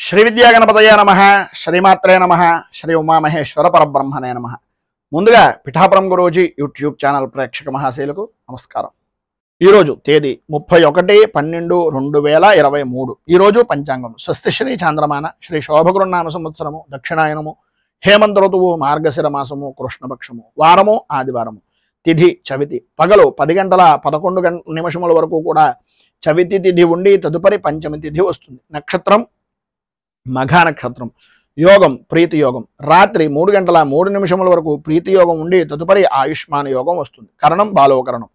శ్రీ విద్యాగణపతయ నమః, శ్రీమాత్రే నమః, శ్రీ ఉమామహేశ్వర పరబ్రహ్మణే నమః. ముందుగా పిఠాపురం గురూజీ యూట్యూబ్ ఛానల్ ప్రేక్షక మహాశైలకు నమస్కారం. ఈరోజు తేదీ 31/12/2023. ఈరోజు పంచాంగం స్వస్తి శ్రీ చాంద్రమాన శ్రీ శోభగురునామ సంవత్సరము దక్షిణాయనము హేమంత ఋతువు మార్గశిర మాసము కృష్ణపక్షము వారము ఆదివారము. తిథి చవితి. పగలు 10:11 వరకు కూడా చవితి తిథి ఉండి తదుపరి పంచమి తిథి వస్తుంది. నక్షత్రం మఘా నక్షత్రం. యోగం ప్రీతి యోగం. రాత్రి 3:03 వరకు ప్రీతి యోగం ఉండి తదుపరి ఆయుష్మాన్ యోగం వస్తుంది. కరణం బాలవకరణం.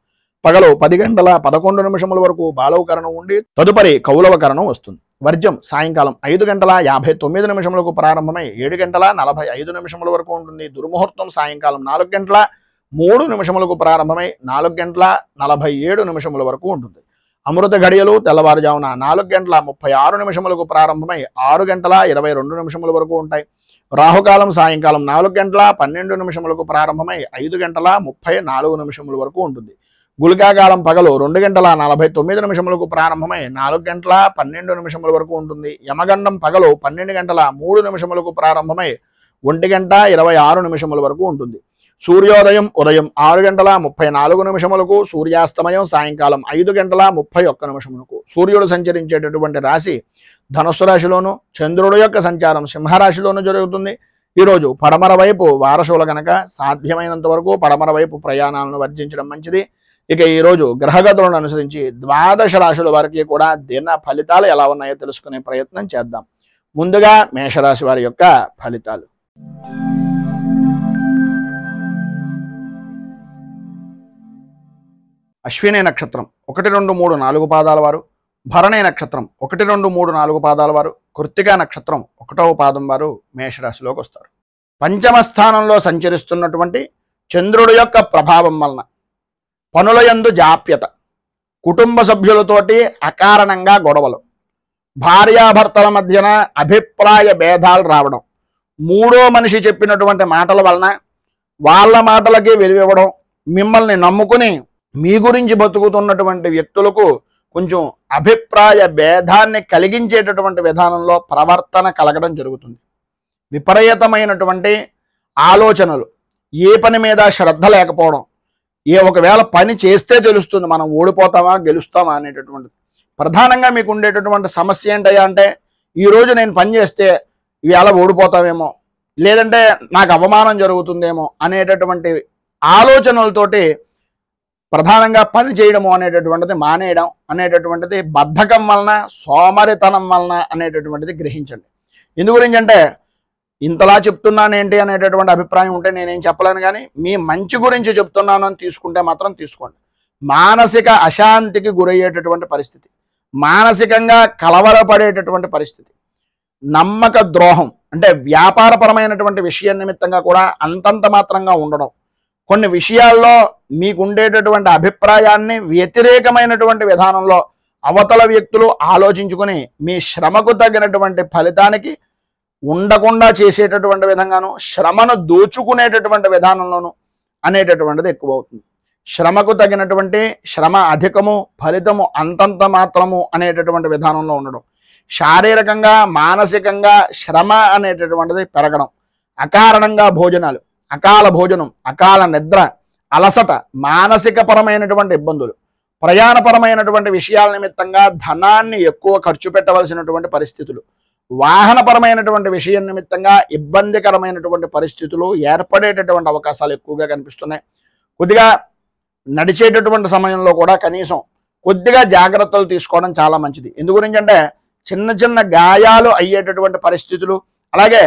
పగలు 10:11 వరకు బాలవకరణం ఉండి తదుపరి కౌలవకరణం వస్తుంది. వర్జం సాయంకాలం 5:59 ప్రారంభమై 7:45 వరకు ఉంటుంది. దుర్ముహూర్తం సాయంకాలం 4:03 ప్రారంభమై 4:47 వరకు ఉంటుంది. అమృత గడియలు తెల్లవారుజామున 4:36 ప్రారంభమై 6:22 వరకు ఉంటాయి. రాహుకాలం సాయంకాలం 4:12 ప్రారంభమై 5:34 వరకు ఉంటుంది. గుళికాకాలం పగలు 2:49 ప్రారంభమై 4:12 వరకు ఉంటుంది. యమగండం పగలు 12:03 ప్రారంభమై 1:26 వరకు ఉంటుంది. సూర్యోదయం ఉదయం 6:34 సూర్యాస్తమయం సాయంకాలం 5:31 సూర్యుడు సంచరించేటటువంటి రాశి ధనుస్సు రాశిలోను, చంద్రుడు యొక్క సంచారం సింహరాశిలోను జరుగుతుంది. ఈరోజు పడమర వైపు వారసుల కనుక సాధ్యమైనంత వరకు పడమర వైపు ప్రయాణాలను వర్జించడం మంచిది. ఇక ఈరోజు గ్రహగతులను అనుసరించి 12 రాశుల వారికి కూడా దిన ఫలితాలు ఎలా ఉన్నాయో తెలుసుకునే ప్రయత్నం చేద్దాం. ముందుగా మేషరాశి వారి యొక్క ఫలితాలు. అశ్విని నక్షత్రం 1, 2, 3, 4 పాదాల వారు, భరణి నక్షత్రం 1, 2, 3, 4 పాదాల వారు, కృత్తికా నక్షత్రం 1వ పాదం వారు మేషరాశిలోకి వస్తారు. పంచమ స్థానంలో సంచరిస్తున్నటువంటి చంద్రుడి యొక్క ప్రభావం వలన పనుల యందు జాప్యత, కుటుంబ సభ్యులతోటి అకారణంగా గొడవలు, భార్యాభర్తల మధ్యన అభిప్రాయ భేదాలు రావడం, మూడో మనిషి చెప్పినటువంటి మాటల వలన వాళ్ళ మాటలకి విలువివ్వడం, మిమ్మల్ని నమ్ముకుని మీ గురించి బతుకుతున్నటువంటి వ్యక్తులకు కొంచెం అభిప్రాయ భేదాన్ని కలిగించేటటువంటి విధానంలో ప్రవర్తన కలగడం జరుగుతుంది. విపరీతమైనటువంటి ఆలోచనలు, ఏ పని మీద శ్రద్ధ లేకపోవడం, ఒకవేళ పని చేస్తే తెలుస్తుంది మనం ఓడిపోతామా గెలుస్తామా అనేటటువంటిది. ప్రధానంగా మీకు ఉండేటటువంటి సమస్య ఏంటయ్యా అంటే, ఈరోజు నేను పని చేస్తే ఇవాళ ఓడిపోతామేమో, లేదంటే నాకు అవమానం జరుగుతుందేమో అనేటటువంటి ఆలోచనలతోటి ప్రధానంగా పని చేయడము అనేటటువంటిది మానేయడం అనేటటువంటిది బద్ధకం వలన, సోమరితనం వలన అనేటటువంటిది గ్రహించండి. ఎందు గురించి అంటే, ఇంతలా చెప్తున్నాను ఏంటి అనేటటువంటి అభిప్రాయం ఉంటే నేనేం చెప్పలేను, కానీ మీ మంచి గురించి చెప్తున్నాను అని తీసుకుంటే మాత్రం తీసుకోండి. మానసిక అశాంతికి గురయ్యేటటువంటి పరిస్థితి, మానసికంగా కలవరపడేటటువంటి పరిస్థితి, నమ్మక ద్రోహం అంటే వ్యాపారపరమైనటువంటి విషయం నిమిత్తంగా కూడా అంతంత మాత్రంగా ఉండడం, కొన్ని విషయాల్లో మీకుండేటటువంటి అభిప్రాయాన్ని వ్యతిరేకమైనటువంటి విధానంలో అవతల వ్యక్తులు ఆలోచించుకొని మీ శ్రమకు తగినటువంటి ఫలితానికి ఉండకుండా చేసేటటువంటి విధంగాను, శ్రమను దోచుకునేటటువంటి విధానంలోనూ అనేటటువంటిది ఎక్కువ అవుతుంది. శ్రమకు తగినటువంటి శ్రమ అధికము, ఫలితము అంతంత మాత్రము అనేటటువంటి విధానంలో ఉండడం, శారీరకంగా మానసికంగా శ్రమ అనేటటువంటిది పెరగడం, అకారణంగా భోజనాలు, అకాల భోజనం, అకాల నిద్ర, అలసట, మానసిక పరమైనటువంటి ఇబ్బందులు, ప్రయాణపరమైనటువంటి విషయాల నిమిత్తంగా ధనాన్ని ఎక్కువ ఖర్చు పెట్టవలసినటువంటి పరిస్థితులు, వాహనపరమైనటువంటి విషయం నిమిత్తంగా ఇబ్బందికరమైనటువంటి పరిస్థితులు ఏర్పడేటటువంటి అవకాశాలు ఎక్కువగా కనిపిస్తున్నాయి. కొద్దిగా నడిచేటటువంటి సమయంలో కూడా కనీసం కొద్దిగా జాగ్రత్తలు తీసుకోవడం చాలా మంచిది. ఎందు గురించి అంటే, చిన్న చిన్న గాయాలు అయ్యేటటువంటి పరిస్థితులు, అలాగే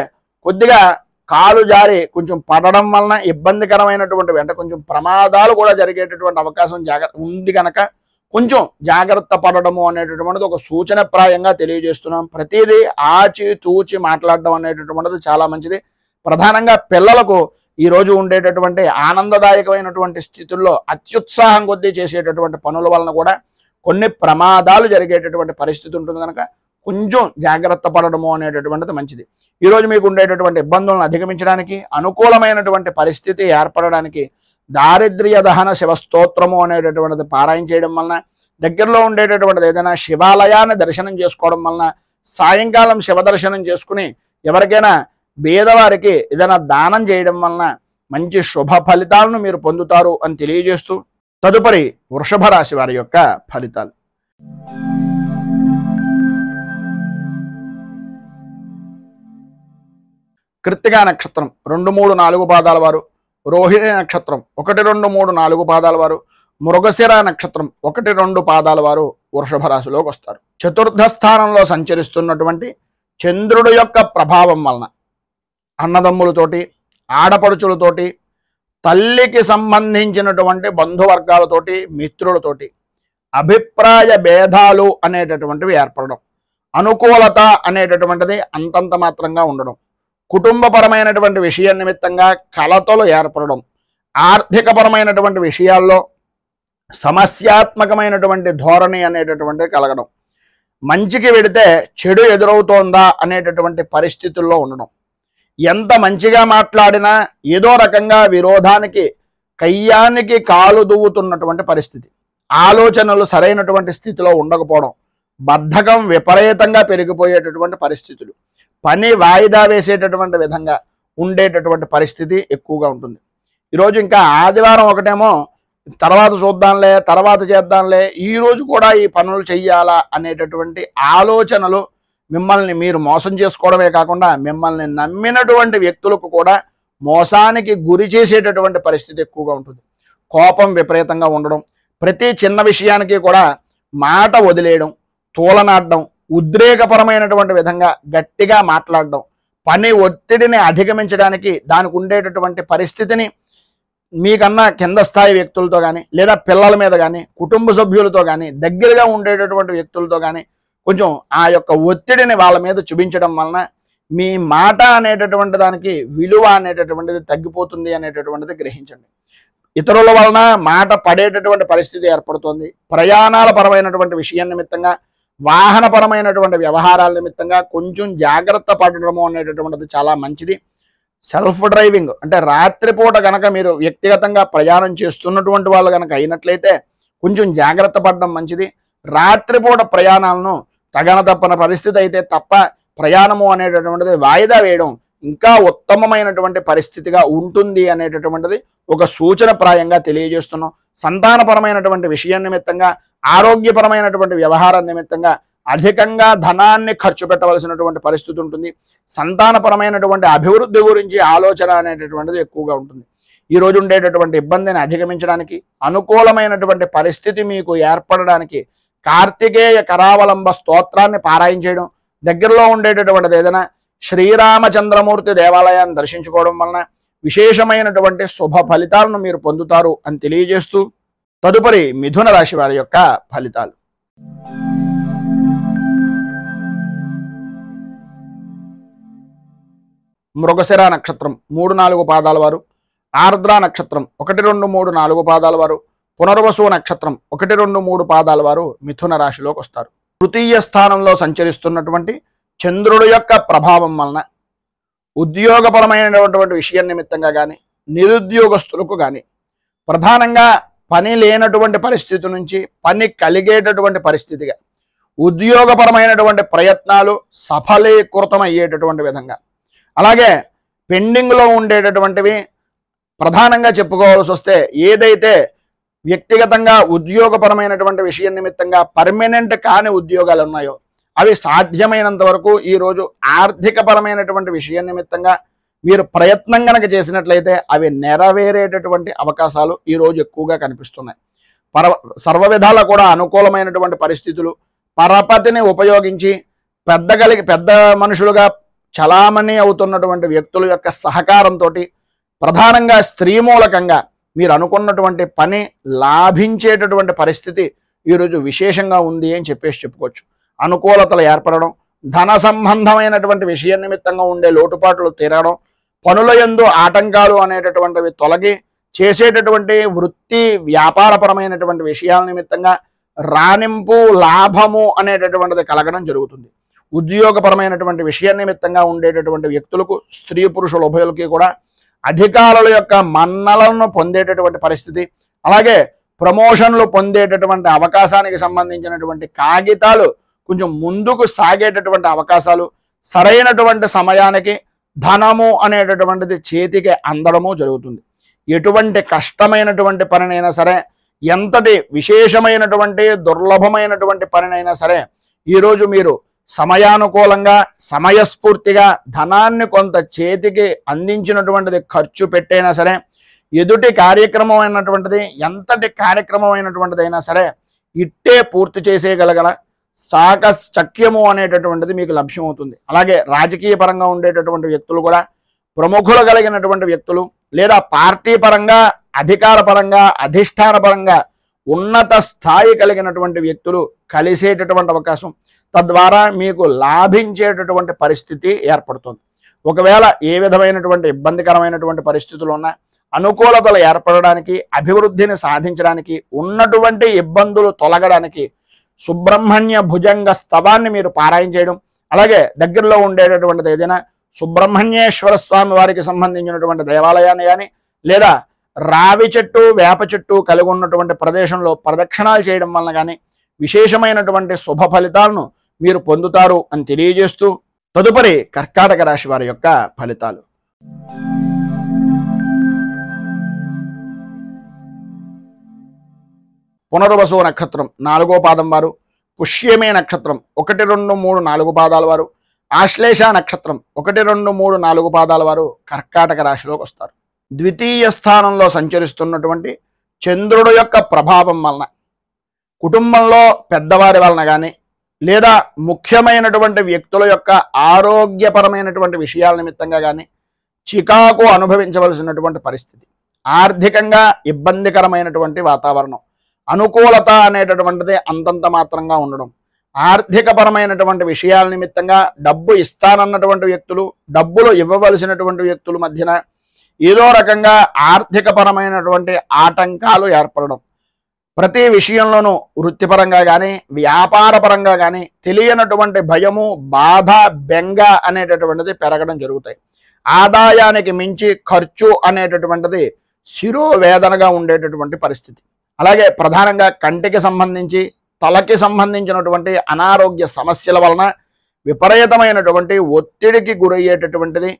కొద్దిగా కాలు జారి కొంచెం పడడం వలన ఇబ్బందికరమైనటువంటి అంటే కొంచెం ప్రమాదాలు కూడా జరిగేటటువంటి అవకాశం ఉంది కనుక కొంచెం జాగ్రత్త పడడము అనేటటువంటిది ఒక సూచనప్రాయంగా తెలియజేస్తున్నాం. ప్రతిదీ ఆచి తూచి మాట్లాడడం అనేటటువంటిది చాలా మంచిది. ప్రధానంగా పిల్లలకు ఈరోజు ఉండేటటువంటి ఆనందదాయకమైనటువంటి స్థితుల్లో అత్యుత్సాహం కొద్దీ చేసేటటువంటి పనుల వలన కూడా కొన్ని ప్రమాదాలు జరిగేటటువంటి పరిస్థితి ఉంటుంది కనుక కొంచెం జాగ్రత్త పడడము అనేటటువంటిది మంచిది. ఈరోజు మీకు ఉండేటటువంటి ఇబ్బందులను అధిగమించడానికి, అనుకూలమైనటువంటి పరిస్థితి ఏర్పడడానికి దారిద్ర్య దహన శివస్తోత్రము అనేటటువంటిది పారాయణ చేయడం వలన, దగ్గరలో ఉండేటటువంటిది ఏదైనా శివాలయాన్ని దర్శనం చేసుకోవడం వలన సాయంకాలం శివదర్శనం చేసుకుని ఎవరికైనా పేదవారికి ఏదైనా దానం చేయడం వలన మంచి శుభ ఫలితాలను మీరు పొందుతారు అని తెలియజేస్తూ తదుపరి వృషభ రాశి వారి యొక్క ఫలితాలు. కృత్తికా నక్షత్రం 2, 3, 4 పాదాల వారు, రోహిణి నక్షత్రం 1, 2, 3, 4 పాదాల వారు, మృగశిర నక్షత్రం 1, 2 పాదాల వారు వృషభ రాశిలోకి వస్తారు. చతుర్థ స్థానంలో సంచరిస్తున్నటువంటి చంద్రుడు యొక్క ప్రభావం వలన అన్నదమ్ములతోటి, ఆడపడుచులతోటి, తల్లికి సంబంధించినటువంటి బంధువర్గాలతోటి, మిత్రులతోటి అభిప్రాయ భేదాలు అనేటటువంటివి ఏర్పడడం, అనుకూలత అనేటటువంటిది అంతంత మాత్రంగా ఉండడం, కుటుంబపరమైనటువంటి విషయం నిమిత్తంగా కలతలు ఏర్పడడం, ఆర్థికపరమైనటువంటి విషయాల్లో సమస్యాత్మకమైనటువంటి ధోరణి అనేటటువంటిది కలగడం, మంచికి వెడితే చెడు ఎదురవుతోందా అనేటటువంటి పరిస్థితుల్లో ఉండడం, ఎంత మంచిగా మాట్లాడినా ఏదో రకంగా విరోధానికి కయ్యానికి కాలు దువ్వుతున్నటువంటి పరిస్థితి, ఆలోచనలు సరైనటువంటి స్థితిలో ఉండకపోవడం, బద్ధకం విపరీతంగా పెరిగిపోయేటటువంటి పరిస్థితులు, పని వాయిదా వేసేటటువంటి విధంగా ఉండేటటువంటి పరిస్థితి ఎక్కువగా ఉంటుంది. ఈరోజు ఇంకా ఆదివారం ఒకటేమో తర్వాత చూద్దాంలే, తర్వాత చేద్దాంలే, ఈరోజు కూడా ఈ పనులు చెయ్యాలా అనేటటువంటి ఆలోచనలు మిమ్మల్ని మీరు మోసం చేసుకోవడమే కాకుండా మిమ్మల్ని నమ్మినటువంటి వ్యక్తులకు కూడా మోసానికి గురి చేసేటటువంటి పరిస్థితి ఎక్కువగా ఉంటుంది. కోపం విపరీతంగా ఉండడం, ప్రతి చిన్న విషయానికి కూడా మాట వదిలేయడం, తూలనాడడం, ఉద్రేకపరమైనటువంటి విధంగా గట్టిగా మాట్లాడడం, పని ఒత్తిడిని అధిగమించడానికి దానికి ఉండేటటువంటి పరిస్థితిని మీకన్నా కింద స్థాయి వ్యక్తులతో కానీ లేదా పిల్లల మీద కానీ కుటుంబ సభ్యులతో కానీ దగ్గరగా ఉండేటటువంటి వ్యక్తులతో కానీ కొంచెం ఆ యొక్క ఒత్తిడిని వాళ్ళ మీద చూపించడం వలన మీ మాట అనేటటువంటి దానికి విలువ అనేటటువంటిది తగ్గిపోతుంది అనేటటువంటిది గ్రహించండి. ఇతరుల వలన మాట పడేటటువంటి పరిస్థితి ఏర్పడుతుంది. ప్రయాణాల పరమైనటువంటి విషయం నిమిత్తంగా, వాహనపరమైనటువంటి వ్యవహారాల నిమిత్తంగా కొంచెం జాగ్రత్త పడడము అనేటటువంటిది చాలా మంచిది. సెల్ఫ్ డ్రైవింగ్ అంటే రాత్రిపూట కనుక మీరు వ్యక్తిగతంగా ప్రయాణం చేస్తున్నటువంటి వాళ్ళు కనుక అయినట్లయితే కొంచెం జాగ్రత్త పడడం మంచిది. రాత్రిపూట ప్రయాణాలను తగన తప్పన పరిస్థితి అయితే తప్ప ప్రయాణము అనేటటువంటిది వాయిదా వేయడం ఇంకా ఉత్తమమైనటువంటి పరిస్థితిగా ఉంటుంది అనేటటువంటిది ఒక సూచనప్రాయంగా తెలియజేస్తున్నాం. సంతానపరమైనటువంటి విషయం నిమిత్తంగా, ఆరోగ్యపరమైనటువంటి వ్యవహారం నిమిత్తంగా అధికంగా ధనాన్ని ఖర్చు పెట్టవలసినటువంటి పరిస్థితి ఉంటుంది. సంతానపరమైనటువంటి అభివృద్ధి గురించి ఆలోచన అనేటటువంటిది ఎక్కువగా ఉంటుంది. ఈ రోజు ఉండేటటువంటి ఇబ్బందిని అధిగమించడానికి, అనుకూలమైనటువంటి పరిస్థితి మీకు ఏర్పడడానికి కార్తికేయ కరావలంబ స్తోత్రాన్ని పారాయణ చేయడం, దగ్గరలో ఉండేటటువంటిది ఏదైనా శ్రీరామచంద్రమూర్తి దేవాలయాన్ని దర్శించుకోవడం వలన విశేషమైనటువంటి శుభ ఫలితాలను మీరు పొందుతారు అని తెలియజేస్తూ తదుపరి మిథున రాశి వారి యొక్క ఫలితాలు. మృగశిర నక్షత్రం 3, 4 పాదాల వారు, ఆర్ద్ర నక్షత్రం 1, 2, 3, 4 పాదాల వారు, పునర్వసు నక్షత్రం 1, 2, 3 పాదాల వారు మిథున రాశిలోకి వస్తారు. తృతీయ స్థానంలో సంచరిస్తున్నటువంటి చంద్రుడు యొక్క ప్రభావం వలన ఉద్యోగపరమైనటువంటి విషయం నిమిత్తంగా కానీ, నిరుద్యోగస్తులకు కానీ ప్రధానంగా పని లేనటువంటి పరిస్థితి నుంచి పని కలిగేటటువంటి పరిస్థితిగా, ఉద్యోగపరమైనటువంటి ప్రయత్నాలు సఫలీకృతమయ్యేటటువంటి విధంగా, అలాగే పెండింగ్లో ఉండేటటువంటివి ప్రధానంగా చెప్పుకోవాల్సి వస్తే ఏదైతే వ్యక్తిగతంగా ఉద్యోగపరమైనటువంటి విషయం నిమిత్తంగా పర్మనెంట్ కాని ఉద్యోగాలు ఉన్నాయో అవి సాధ్యమైనంత వరకు ఈరోజు ఆర్థికపరమైనటువంటి విషయం నిమిత్తంగా మీరు ప్రయత్నం కనుక చేసినట్లయితే అవి నెరవేరేటటువంటి అవకాశాలు ఈరోజు ఎక్కువగా కనిపిస్తున్నాయి. సర్వ విధాల కూడా అనుకూలమైనటువంటి పరిస్థితులు, పరపతిని ఉపయోగించి పెద్ద మనుషులుగా చలామణి అవుతున్నటువంటి వ్యక్తుల యొక్క సహకారంతో ప్రధానంగా స్త్రీ మూలకంగా మీరు అనుకున్నటువంటి పని లాభించేటటువంటి పరిస్థితి ఈరోజు విశేషంగా ఉంది అని చెప్పుకోవచ్చు. అనుకూలతలు ఏర్పడడం, ధన సంబంధమైనటువంటి విషయం నిమిత్తంగా ఉండే లోటుపాట్లు తీరడం, పనుల యందు ఆటంకాలు అనేటటువంటివి తొలగి చేసేటటువంటి వృత్తి వ్యాపారపరమైనటువంటి విషయాల నిమిత్తంగా రాణింపు, లాభము అనేటటువంటిది కలగడం జరుగుతుంది. ఉద్యోగపరమైనటువంటి విషయం నిమిత్తంగా ఉండేటటువంటి వ్యక్తులకు, స్త్రీ పురుషుల ఉభయులకి కూడా అధికారుల యొక్క మన్నలను పొందేటటువంటి పరిస్థితి, అలాగే ప్రమోషన్లు పొందేటటువంటి అవకాశానికి సంబంధించినటువంటి కాగితాలు కొంచెం ముందుకు సాగేటటువంటి అవకాశాలు, సరైనటువంటి సమయానికి ధనము అనేటటువంటిది చేతికి అందడము జరుగుతుంది. ఎటువంటి కష్టమైనటువంటి పనినైనా సరే, ఎంతటి విశేషమైనటువంటి దుర్లభమైనటువంటి పనినైనా సరే, ఈరోజు మీరు సమయానుకూలంగా సమయస్ఫూర్తిగా ధనాన్ని కొంత చేతికి అందించినటువంటిది ఖర్చు పెట్టైనా సరే, ఎదుటి కార్యక్రమం అయినటువంటిది ఎంతటి కార్యక్రమం అయినటువంటిదైనా సరే ఇట్టే పూర్తి చేసేయగలగల చాకచక్యము అనేటటువంటిది మీకు లభ్యమవుతుంది. అలాగే రాజకీయ పరంగా ఉండేటటువంటి వ్యక్తులు కూడా, ప్రముఖులు కలిగినటువంటి వ్యక్తులు, లేదా పార్టీ పరంగా, అధికార పరంగా, అధిష్టాన పరంగా ఉన్నత స్థాయి కలిగినటువంటి వ్యక్తులు కలిసేటటువంటి అవకాశం, తద్వారా మీకు లాభించేటటువంటి పరిస్థితి ఏర్పడుతుంది. ఒకవేళ ఏ విధమైనటువంటి ఇబ్బందికరమైనటువంటి పరిస్థితులు ఉన్నా అనుకూలతలు ఏర్పడడానికి, అభివృద్ధిని సాధించడానికి, ఉన్నటువంటి ఇబ్బందులు తొలగడానికి సుబ్రహ్మణ్య భుజంగ స్తవాన్ని మీరు పారాయణ చేయడం, అలాగే దగ్గరలో ఉండేటటువంటిది ఏదైనా సుబ్రహ్మణ్యేశ్వర స్వామి వారికి సంబంధించినటువంటి దేవాలయాన్ని కానీ, లేదా రావి చెట్టు, వేప చెట్టు కలిగి ఉన్నటువంటి ప్రదేశంలో ప్రదక్షిణాలు చేయడం వలన కానీ విశేషమైనటువంటి శుభ ఫలితాలను మీరు పొందుతారు అని తెలియజేస్తూ, తదుపరి కర్కాటక రాశి వారి యొక్క ఫలితాలు. పునర్వసు నక్షత్రం 4వ పాదం వారు, పుష్యమే నక్షత్రం 1, 2, 3, 4 పాదాల వారు, ఆశ్లేష నక్షత్రం 1, 2, 3, 4 పాదాల వారు కర్కాటక రాశిలోకి వస్తారు. ద్వితీయ స్థానంలో సంచరిస్తున్నటువంటి చంద్రుడు యొక్క ప్రభావం వలన కుటుంబంలో పెద్దవారి వలన కానీ, లేదా ముఖ్యమైనటువంటి వ్యక్తుల యొక్క ఆరోగ్యపరమైనటువంటి విషయాల నిమిత్తంగా కానీ చికాకు అనుభవించవలసినటువంటి పరిస్థితి, ఆర్థికంగా ఇబ్బందికరమైనటువంటి వాతావరణం, అనుకూలత అనేటటువంటిది అంతంత మాత్రంగా ఉండడం, ఆర్థికపరమైనటువంటి విషయాల నిమిత్తంగా డబ్బు ఇస్తానన్నటువంటి వ్యక్తులు, డబ్బులు ఇవ్వవలసినటువంటి వ్యక్తుల మధ్యన ఏదో రకంగా ఆర్థికపరమైనటువంటి ఆటంకాలు ఏర్పడడం, ప్రతి విషయంలోనూ వృత్తిపరంగా కానీ వ్యాపారపరంగా కానీ తెలియనటువంటి భయము, బాధ, బెంగ అనేటటువంటిది పెరగడం జరుగుతాయి. ఆదాయానికి మించి ఖర్చు అనేటటువంటిది శిరోవేదనగా ఉండేటటువంటి పరిస్థితి. అలాగే ప్రధానంగా కంటికి సంబంధించి, తలకి సంబంధించినటువంటి అనారోగ్య సమస్యల వలన విపరీతమైనటువంటి ఒత్తిడికి గురయ్యేటటువంటిది,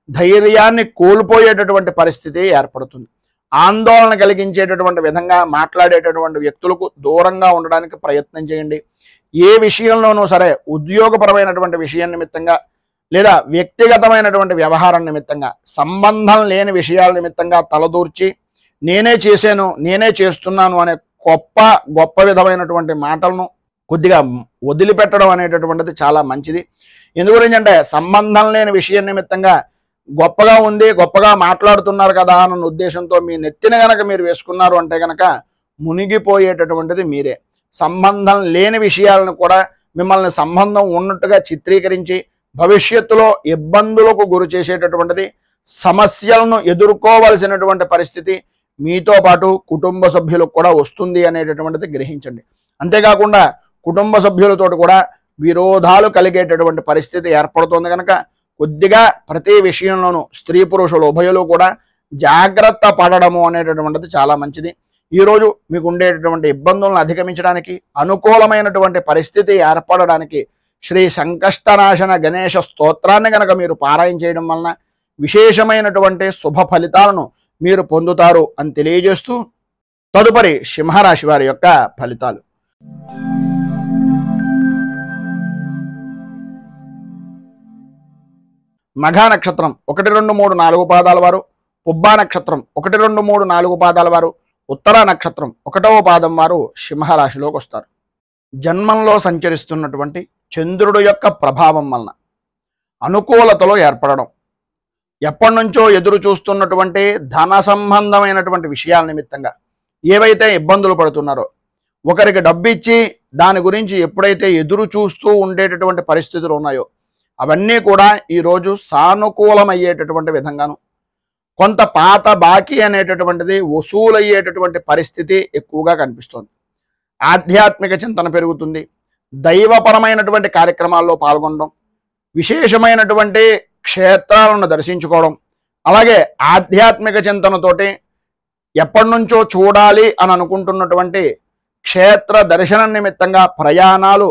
ధైర్యాన్ని కోల్పోయేటటువంటి పరిస్థితి ఏర్పడుతుంది. ఆందోళన కలిగించేటటువంటి విధంగా మాట్లాడేటటువంటి వ్యక్తులకు దూరంగా ఉండడానికి ప్రయత్నం చేయండి. ఏ విషయంలోనూ సరే ఉద్యోగపరమైనటువంటి విషయం నిమిత్తంగా, లేదా వ్యక్తిగతమైనటువంటి వ్యవహారం నిమిత్తంగా, సంబంధం లేని విషయాల నిమిత్తంగా తలదూర్చి నేనే చేశాను, నేనే చేస్తున్నాను అనే గొప్ప విధమైనటువంటి మాటలను కొద్దిగా వదిలిపెట్టడం అనేటటువంటిది చాలా మంచిది. ఎందుగురించి అంటే సంబంధం లేని విషయం నిమిత్తంగా గొప్పగా ఉంది, గొప్పగా మాట్లాడుతున్నారు కదా అన్న ఉద్దేశంతో మీ నెత్తిన గనక మీరు వేసుకున్నారు అంటే కనుక మునిగిపోయేటటువంటిది మీరే. సంబంధం లేని విషయాలను కూడా మిమ్మల్ని సంబంధం ఉన్నట్టుగా చిత్రీకరించి భవిష్యత్తులో ఇబ్బందులకు గురి చేసేటటువంటిది, సమస్యలను ఎదుర్కోవలసినటువంటి పరిస్థితి మీతో పాటు కుటుంబ సభ్యులకు కూడా వస్తుంది అనేటటువంటిది గ్రహించండి. అంతేకాకుండా కుటుంబ సభ్యులతో కూడా విరోధాలు కలిగేటటువంటి పరిస్థితి ఏర్పడుతుంది కనుక కొద్దిగా ప్రతి విషయంలోనూ స్త్రీ పురుషులు ఉభయులు కూడా జాగ్రత్త పడడము అనేటటువంటిది చాలా మంచిది. ఈరోజు మీకు ఉండేటటువంటి ఇబ్బందులను అధిగమించడానికి, అనుకూలమైనటువంటి పరిస్థితి ఏర్పడడానికి శ్రీ సంకష్టనాశన గణేశ స్తోత్రాన్ని కనుక మీరు పారాయణ చేయడం వలన విశేషమైనటువంటి శుభ ఫలితాలను మీరు పొందుతారు అని తెలియజేస్తూ, తదుపరి సింహరాశి వారి యొక్క ఫలితాలు. మఘా నక్షత్రం 1, 2, 3, 4 పాదాల వారు, పుబ్బా నక్షత్రం 1, 2, 3, 4 పాదాల వారు, ఉత్తర నక్షత్రం 1వ పాదం వారు సింహరాశిలోకి వస్తారు. జన్మంలో సంచరిస్తున్నటువంటి చంద్రుడు యొక్క ప్రభావం వలన అనుకూలతలో ఏర్పడడం, ఎప్పటి నుంచో ఎదురు చూస్తున్నటువంటి ధన సంబంధమైనటువంటి విషయాల నిమిత్తంగా ఏవైతే ఇబ్బందులు పడుతున్నారో, ఒకరికి డబ్బు ఇచ్చి దాని గురించి ఎప్పుడైతే ఎదురు చూస్తూ ఉండేటటువంటి పరిస్థితులు ఉన్నాయో అవన్నీ కూడా ఈరోజు సానుకూలమయ్యేటటువంటి విధంగాను, కొంత పాత బాకీ అనేటటువంటిది వసూలయ్యేటటువంటి పరిస్థితి ఎక్కువగా కనిపిస్తోంది. ఆధ్యాత్మిక చింతన పెరుగుతుంది, దైవపరమైనటువంటి కార్యక్రమాల్లో పాల్గొనడం, విశేషమైనటువంటి క్షేత్రాలను దర్శించుకోవడం, అలాగే ఆధ్యాత్మిక చింతనతోటి ఎప్పటి నుంచో చూడాలి అని అనుకుంటున్నటువంటి క్షేత్ర దర్శనం నిమిత్తంగా ప్రయాణాలు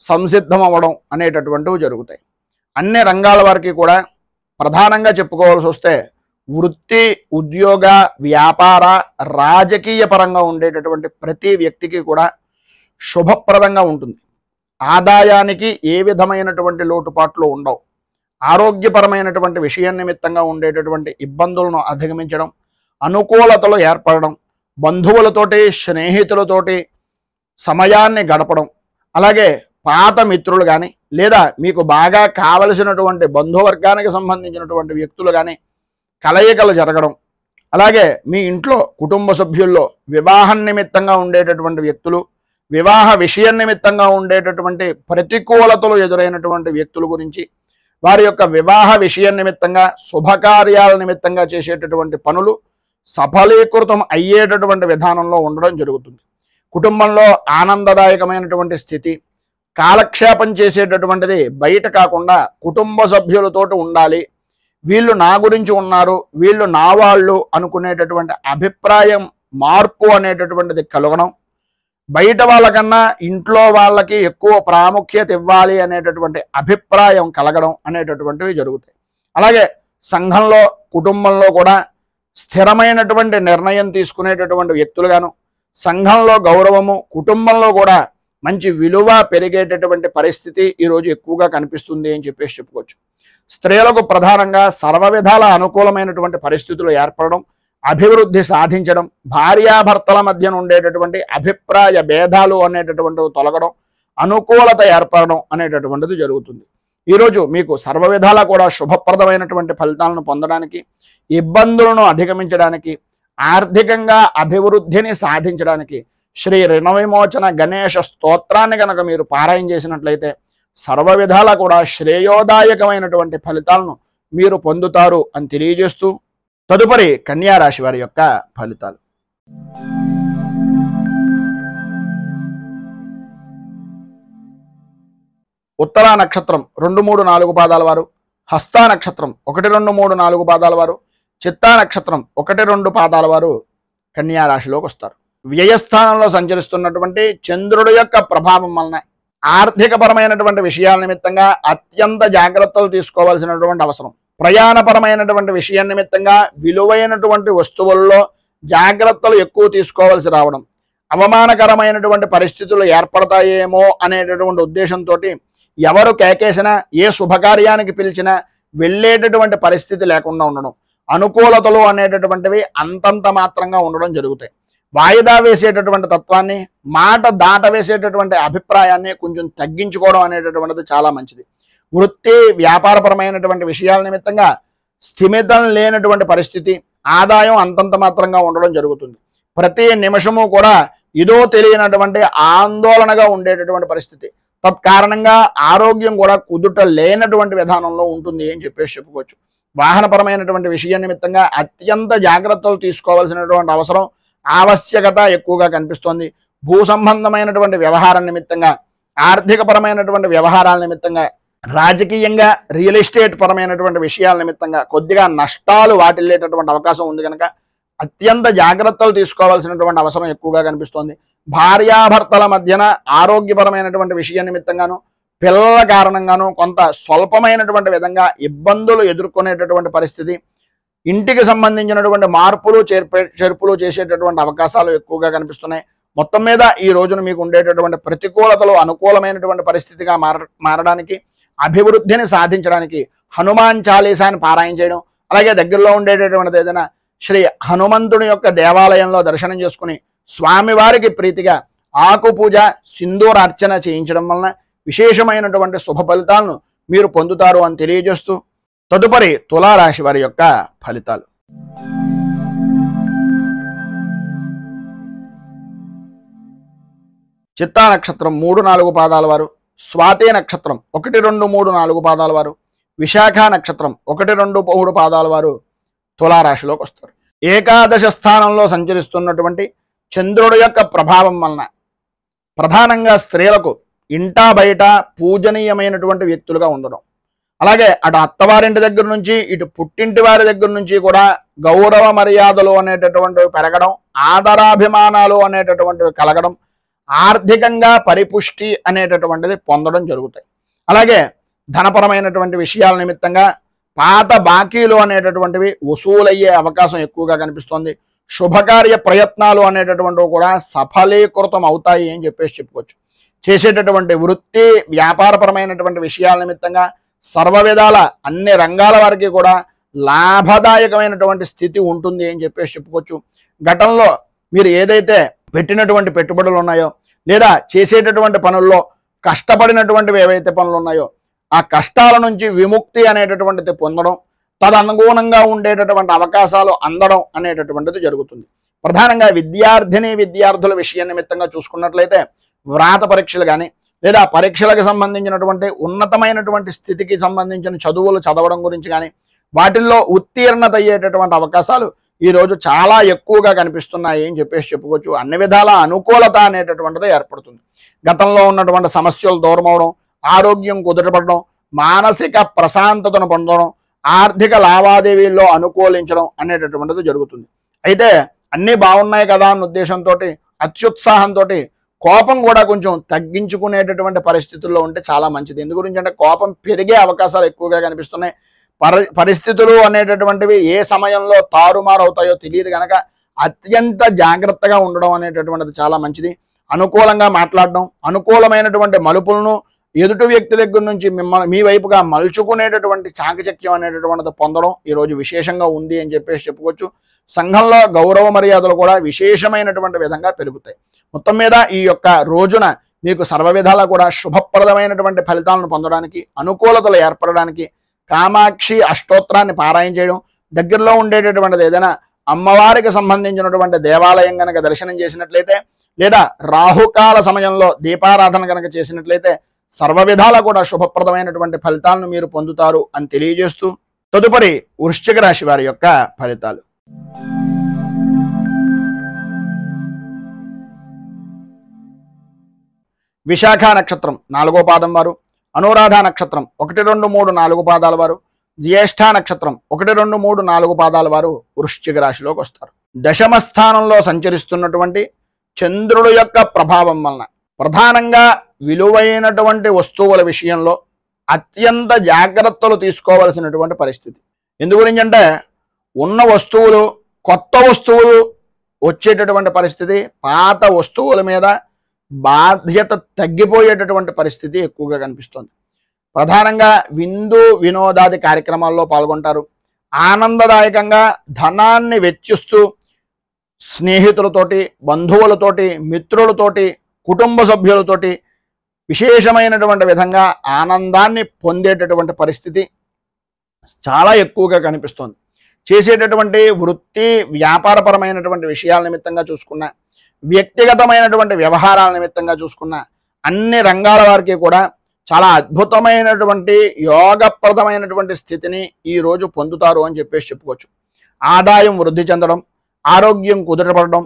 సంసిద్ధం అవ్వడం అనేటటువంటివి జరుగుతాయి. అన్ని రంగాల వారికి కూడా ప్రధానంగా చెప్పుకోవాల్సి వస్తే వృత్తి, ఉద్యోగ, వ్యాపార, రాజకీయ పరంగా ఉండేటటువంటి ప్రతి వ్యక్తికి కూడా శుభప్రదంగా ఉంటుంది. ఆదాయానికి ఏ విధమైనటువంటి లోటుపాట్లు ఉండవు. ఆరోగ్యపరమైనటువంటి విషయం నిమిత్తంగా ఉండేటటువంటి ఇబ్బందులను అధిగమించడం, అనుకూలతలు ఏర్పడడం, బంధువులతోటి స్నేహితులతోటి సమయాన్ని గడపడం, అలాగే పాత మిత్రులు కానీ లేదా మీకు బాగా కావలసినటువంటి బంధువర్గానికి సంబంధించినటువంటి వ్యక్తులు కానీ కలయికలు జరగడం, అలాగే మీ ఇంట్లో కుటుంబ సభ్యుల్లో వివాహం నిమిత్తంగా ఉండేటటువంటి వ్యక్తులు, వివాహ విషయం నిమిత్తంగా ఉండేటటువంటి ప్రతికూలతలు ఎదురైనటువంటి వ్యక్తుల గురించి, వారి యొక్క వివాహ విషయం నిమిత్తంగా శుభకార్యాల నిమిత్తంగా చేసేటటువంటి పనులు సఫలీకృతం అయ్యేటటువంటి విధానంలో ఉండడం జరుగుతుంది. కుటుంబంలో ఆనందదాయకమైనటువంటి స్థితి, కాలక్షేపం చేసేటటువంటిది బయట కాకుండా కుటుంబ సభ్యులతోటి ఉండాలి, వీళ్ళు నా గురించి ఉన్నారు, వీళ్ళు నా వాళ్ళు అనుకునేటటువంటి అభిప్రాయం మార్పు అనేటటువంటిది కలగడం, బయట వాళ్ళకన్నా ఇంట్లో వాళ్ళకి ఎక్కువ ప్రాముఖ్యత ఇవ్వాలి అనేటటువంటి అభిప్రాయం కలగడం అనేటటువంటివి జరుగుతాయి. అలాగే సంఘంలో, కుటుంబంలో కూడా స్థిరమైనటువంటి నిర్ణయం తీసుకునేటటువంటి వ్యక్తులుగాను, సంఘంలో గౌరవము, కుటుంబంలో కూడా మంచి విలువ పెరిగేటటువంటి పరిస్థితి ఈరోజు ఎక్కువగా కనిపిస్తుంది అని చెప్పేసి చెప్పుకోవచ్చు. స్త్రీలకు ప్రధానంగా సర్వ విధాల అనుకూలమైనటువంటి పరిస్థితులు ఏర్పడడం, అభివృద్ధి సాధించడం, భార్యాభర్తల మధ్యన ఉండేటటువంటి అభిప్రాయ భేదాలు అనేటటువంటివి తొలగడం, అనుకూలత ఏర్పడడం అనేటటువంటిది జరుగుతుంది. ఈరోజు మీకు సర్వ విధాలా కూడా శుభప్రదమైనటువంటి ఫలితాలను పొందడానికి, ఇబ్బందులను అధిగమించడానికి, ఆర్థికంగా అభివృద్ధిని సాధించడానికి శ్రీ రుణ విమోచన గణేష స్తోత్రాన్ని కనుక మీరు పారాయణ చేసినట్లయితే సర్వ విధాలా కూడా శ్రేయోదాయకమైనటువంటి ఫలితాలను మీరు పొందుతారు అని తెలియజేస్తూ తదుపరి కన్యా రాశి వారి యొక్క ఫలితాలు. ఉత్తరా నక్షత్రం 2, 3, 4 పాదాల వారు, హస్తా నక్షత్రం 1, 2, 3, 4 పాదాల వారు, చిత్తా నక్షత్రం 1, 2 పాదాల వారు కన్యా రాశిలోకి వస్తారు. వ్యయస్థానంలో సంచరిస్తున్నటువంటి చంద్రుడి యొక్క ప్రభావం వలన ఆర్థికపరమైనటువంటి విషయాల నిమిత్తంగా అత్యంత జాగ్రత్తలు తీసుకోవాల్సినటువంటి అవసరం, ప్రయాణపరమైనటువంటి విషయం నిమిత్తంగా విలువైనటువంటి వస్తువుల్లో జాగ్రత్తలు ఎక్కువ తీసుకోవాల్సి రావడం, అవమానకరమైనటువంటి పరిస్థితులు ఏర్పడతాయేమో అనేటటువంటి ఉద్దేశంతో ఎవరు కేకేసినా, ఏ శుభకార్యానికి పిలిచినా వెళ్ళేటటువంటి పరిస్థితి లేకుండా ఉండడం, అనుకూలతలు అనేటటువంటివి అంతంత మాత్రంగా ఉండడం జరుగుతాయి. వాయిదా వేసేటటువంటి తత్వాన్ని, మాట దాట వేసేటటువంటి అభిప్రాయాన్ని కొంచెం తగ్గించుకోవడం అనేటటువంటిది చాలా మంచిది. వృత్తి, వ్యాపారపరమైనటువంటి విషయాల నిమిత్తంగా స్థిమితం లేనటువంటి పరిస్థితి, ఆదాయం అంతంత మాత్రంగా ఉండడం జరుగుతుంది. ప్రతి నిమిషము కూడా ఇదో తెలియనటువంటి ఆందోళనగా ఉండేటటువంటి పరిస్థితి, తత్కారణంగా ఆరోగ్యం కూడా కుదుట లేనటువంటి విధానంలో ఉంటుంది అని చెప్పేసి చెప్పుకోవచ్చు. వాహనపరమైనటువంటి విషయం నిమిత్తంగా అత్యంత జాగ్రత్తలు తీసుకోవాల్సినటువంటి అవసరం, ఆవశ్యకత ఎక్కువగా కనిపిస్తోంది. భూ సంబంధమైనటువంటి వ్యవహారం నిమిత్తంగా, ఆర్థికపరమైనటువంటి వ్యవహారాల నిమిత్తంగా, రాజకీయంగా, రియల్ ఎస్టేట్ పరమైనటువంటి విషయాల నిమిత్తంగా కొద్దిగా నష్టాలు వాటిల్లేటటువంటి అవకాశం ఉంది కనుక అత్యంత జాగ్రత్తలు తీసుకోవాల్సినటువంటి అవసరం ఎక్కువగా కనిపిస్తోంది. భార్యాభర్తల మధ్యన ఆరోగ్యపరమైనటువంటి విషయం నిమిత్తంగాను, పిల్లల కారణంగాను కొంత స్వల్పమైనటువంటి విధంగా ఇబ్బందులు ఎదుర్కొనేటటువంటి పరిస్థితి, ఇంటికి సంబంధించినటువంటి మార్పులు చేర్పులు చేసేటటువంటి అవకాశాలు ఎక్కువగా కనిపిస్తున్నాయి. మొత్తం మీద ఈ రోజున మీకు ఉండేటటువంటి ప్రతికూలతలు అనుకూలమైనటువంటి పరిస్థితిగా మారడానికి, అభివృద్ధిని సాధించడానికి హనుమాన్ చాలీసాని పారాయణ చేయడం, అలాగే దగ్గరలో ఉండేటటువంటిది ఏదైనా శ్రీ హనుమంతుని యొక్క దేవాలయంలో దర్శనం చేసుకుని స్వామివారికి ప్రీతిగా ఆకు పూజ, సింధూరార్చన చేయించడం వలన విశేషమైనటువంటి శుభ ఫలితాలను మీరు పొందుతారు అని తెలియజేస్తూ తదుపరి తులారాశి వారి యొక్క ఫలితాలు. చిత్తా నక్షత్రం 3, 4 పాదాల వారు, స్వాతి నక్షత్రం 1, 2, 3, 4 పాదాల వారు, విశాఖ నక్షత్రం 1, 2, 3 పాదాల వారు తులారాశిలోకి వస్తారు. ఏకాదశ స్థానంలో సంచరిస్తున్నటువంటి చంద్రుడి యొక్క ప్రభావం వలన ప్రధానంగా స్త్రీలకు ఇంటా బయట పూజనీయమైనటువంటి వ్యక్తులుగా ఉండడం, అలాగే అటు అత్తవారింటి దగ్గర నుంచి ఇటు పుట్టింటి వారి దగ్గర నుంచి కూడా గౌరవ మర్యాదలు అనేటటువంటివి పెరగడం, ఆదరాభిమానాలు అనేటటువంటివి కలగడం, ఆర్థికంగా పరిపుష్టి అనేటటువంటిది పొందడం జరుగుతాయి. అలాగే ధనపరమైనటువంటి విషయాల నిమిత్తంగా పాత బాకీలు అనేటటువంటివి వసూలయ్యే అవకాశం ఎక్కువగా కనిపిస్తోంది. శుభకార్య ప్రయత్నాలు అనేటటువంటివి కూడా సఫలీకృతం అవుతాయి అని చెప్పేసి చెప్పుకోవచ్చు. చేసేటటువంటి వృత్తి వ్యాపారపరమైనటువంటి విషయాల నిమిత్తంగా సర్వ విధాల అన్ని రంగాల వారికి కూడా లాభదాయకమైనటువంటి స్థితి ఉంటుంది అని చెప్పేసి చెప్పుకోవచ్చు. గతంలో మీరు ఏదైతే పెట్టినటువంటి పెట్టుబడులు ఉన్నాయో లేదా చేసేటటువంటి పనుల్లో కష్టపడినటువంటివి ఏవైతే పనులు ఉన్నాయో ఆ కష్టాల నుంచి విముక్తి అనేటటువంటిది పొందడం, తదనుగుణంగా ఉండేటటువంటి అవకాశాలు అందడం అనేటటువంటిది జరుగుతుంది. ప్రధానంగా విద్యార్థుల విషయ నిమిత్తంగా చూసుకున్నట్లయితే వ్రాత పరీక్షలు కానీ లేదా పరీక్షలకు సంబంధించినటువంటి ఉన్నతమైనటువంటి స్థితికి సంబంధించిన చదువులు చదవడం గురించి కానీ వాటిల్లో ఉత్తీర్ణత అయ్యేటటువంటి అవకాశాలు ఈరోజు చాలా ఎక్కువగా కనిపిస్తున్నాయి అని చెప్పేసి చెప్పుకోవచ్చు. అన్ని విధాల అనుకూలత అనేటటువంటిది ఏర్పడుతుంది. గతంలో ఉన్నటువంటి సమస్యలు దూరం అవడం, ఆరోగ్యం కుదుటపడడం, మానసిక ప్రశాంతతను పొందడం, ఆర్థిక లావాదేవీల్లో అనుకూలించడం అనేటటువంటిది జరుగుతుంది. అయితే అన్నీ బాగున్నాయి కదా అన్న ఉద్దేశంతో అత్యుత్సాహంతో కోపం కూడా కొంచెం తగ్గించుకునేటటువంటి పరిస్థితుల్లో ఉంటే చాలా మంచిది. ఎందు గురించి అంటే కోపం పెరిగే అవకాశాలు ఎక్కువగా కనిపిస్తున్నాయి. పరిస్థితులు అనేటటువంటివి ఏ సమయంలో తారుమారు అవుతాయో తెలియదు కనుక అత్యంత జాగ్రత్తగా ఉండడం అనేటటువంటిది చాలా మంచిది. అనుకూలంగా మాట్లాడడం, అనుకూలమైనటువంటి మలుపులను ఎదుటి వ్యక్తి దగ్గర నుంచి మీ వైపుగా మలుచుకునేటటువంటి చాకచక్యం అనేటటువంటిది పొందడం ఈరోజు విశేషంగా ఉంది అని చెప్పేసి చెప్పుకోవచ్చు. సంఘంలో గౌరవ మర్యాదలు కూడా విశేషమైనటువంటి విధంగా పెరుగుతాయి. మొత్తం మీద ఈ యొక్క రోజున మీకు సర్వ విధాలా కూడా శుభప్రదమైనటువంటి ఫలితాలను పొందడానికి, అనుకూలతలు ఏర్పడడానికి కామాక్షి అష్టోత్తరాన్ని పారాయణ చేయడం, దగ్గరలో ఉండేటటువంటిది ఏదైనా అమ్మవారికి సంబంధించినటువంటి దేవాలయం కనుక దర్శనం చేసినట్లయితే లేదా రాహుకాల సమయంలో దీపారాధన కనుక చేసినట్లయితే సర్వ విధాలా కూడా శుభప్రదమైనటువంటి ఫలితాలను మీరు పొందుతారు అని తెలియజేస్తూ తదుపరి వృశ్చిక రాశి వారి యొక్క ఫలితాలు. విశాఖ నక్షత్రం 4వ పాదం వారు, అనురాధ నక్షత్రం 1, 2, 3, 4 పాదాల వారు, జ్యేష్ఠ నక్షత్రం 1, 2, 3, 4 పాదాల వారు వృశ్చిక రాశిలోకి వస్తారు. దశమ స్థానంలో సంచరిస్తున్నటువంటి చంద్రుడు యొక్క ప్రభావం వలన ప్రధానంగా విలువైనటువంటి వస్తువుల విషయంలో అత్యంత జాగ్రత్తలు తీసుకోవలసినటువంటి పరిస్థితి. ఎందు గురించి అంటే ఉన్న వస్తువులు, కొత్త వస్తువులు వచ్చేటటువంటి పరిస్థితి, పాత వస్తువుల మీద బాధ్యత తగ్గిపోయేటటువంటి పరిస్థితి ఎక్కువగా కనిపిస్తుంది. ప్రధానంగా విందు వినోదాది కార్యక్రమాల్లో పాల్గొంటారు. ఆనందదాయకంగా ధనాన్ని వెచ్చిస్తూ స్నేహితులతోటి, బంధువులతోటి, మిత్రులతోటి, కుటుంబ సభ్యులతోటి విశేషమైనటువంటి విధంగా ఆనందాన్ని పొందేటటువంటి పరిస్థితి చాలా ఎక్కువగా కనిపిస్తుంది. చేసేటటువంటి వృత్తి వ్యాపారపరమైనటువంటి విషయాల నిమిత్తంగా చూసుకున్న, వ్యక్తిగతమైనటువంటి వ్యవహారాల నిమిత్తంగా చూసుకున్న అన్ని రంగాల వారికి కూడా చాలా అద్భుతమైనటువంటి యోగప్రదమైనటువంటి స్థితిని ఈరోజు పొందుతారు అని చెప్పేసి చెప్పుకోవచ్చు. ఆదాయం వృద్ధి చెందడం, ఆరోగ్యం కుదుటపడడం,